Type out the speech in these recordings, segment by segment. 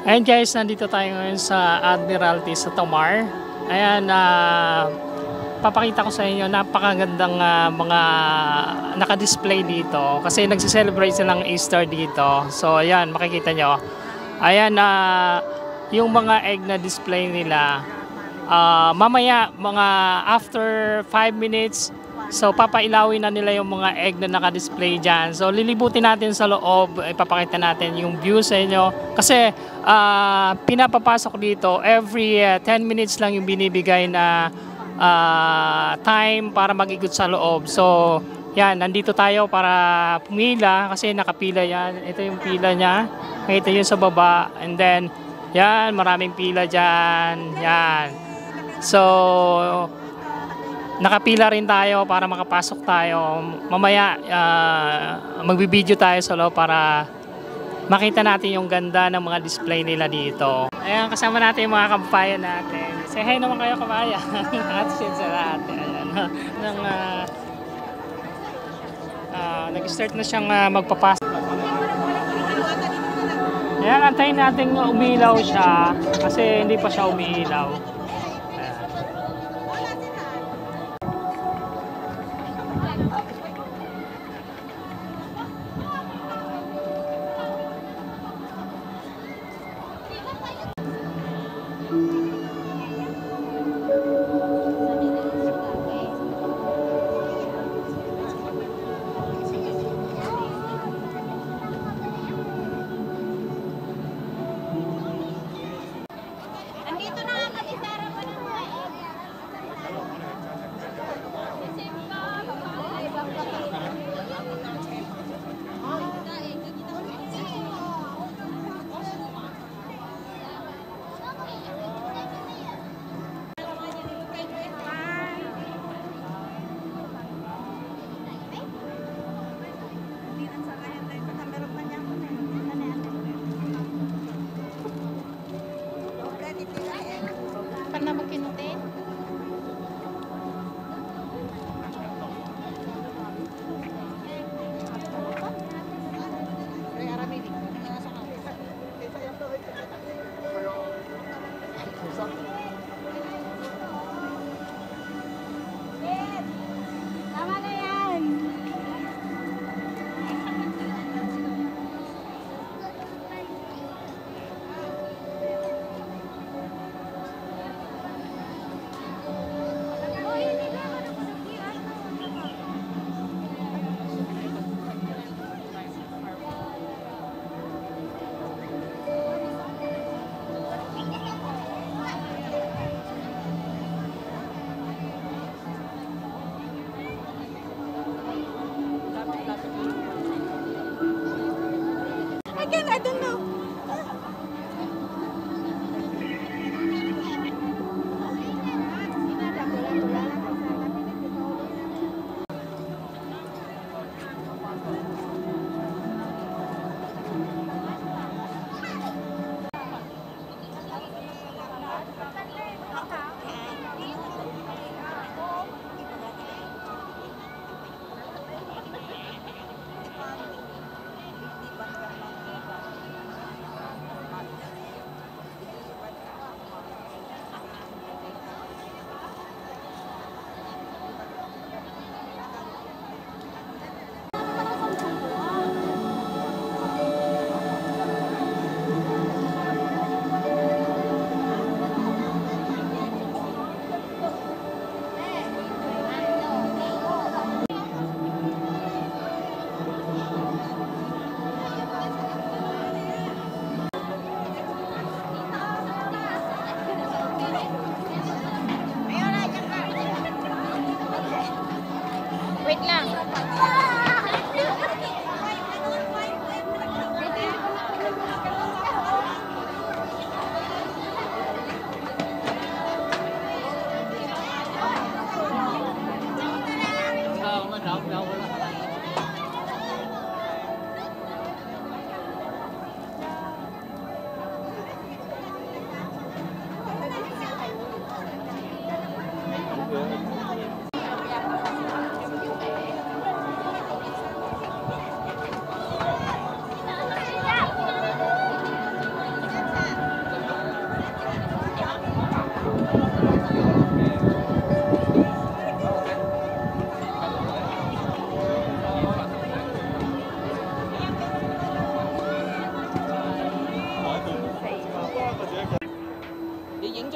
Ayan guys, nandito tayo ngayon sa Admiralty sa Tomar. Ayan, papakita ko sa inyo napakagandang mga naka-display dito kasi nagse-celebrate silang Easter dito. So ayan, makikita nyo. Ayan, yung mga egg na display nila. Mamaya, mga after 5 minutes, so papailawin na nila yung mga egg na naka-display dyan. So lilibutin natin sa loob, ipapakita natin yung view sa inyo. Kasi pinapapasok dito, every 10 minutes lang yung binibigay na time para mag-ikot sa loob. So yan, nandito tayo para pumila kasi nakapila yan. Ito yung pila niya. Ito yung sa baba. And then, yan, maraming pila dyan. Yan. So, nakapila rin tayo para makapasok tayo. Mamaya, magbibideo tayo sa loob para makita natin yung ganda ng mga display nila dito. Ayan, kasama natin yung mga kababayan natin. Say hi naman kayo, kabayan. At-sit sa lahat. Nag-start na siyang magpapasok. Ayan, antayin natin umilaw siya kasi hindi pa siya umiilaw.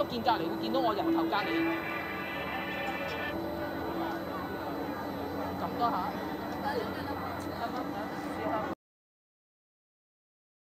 個見隔離會見到我由頭隔離撳多下。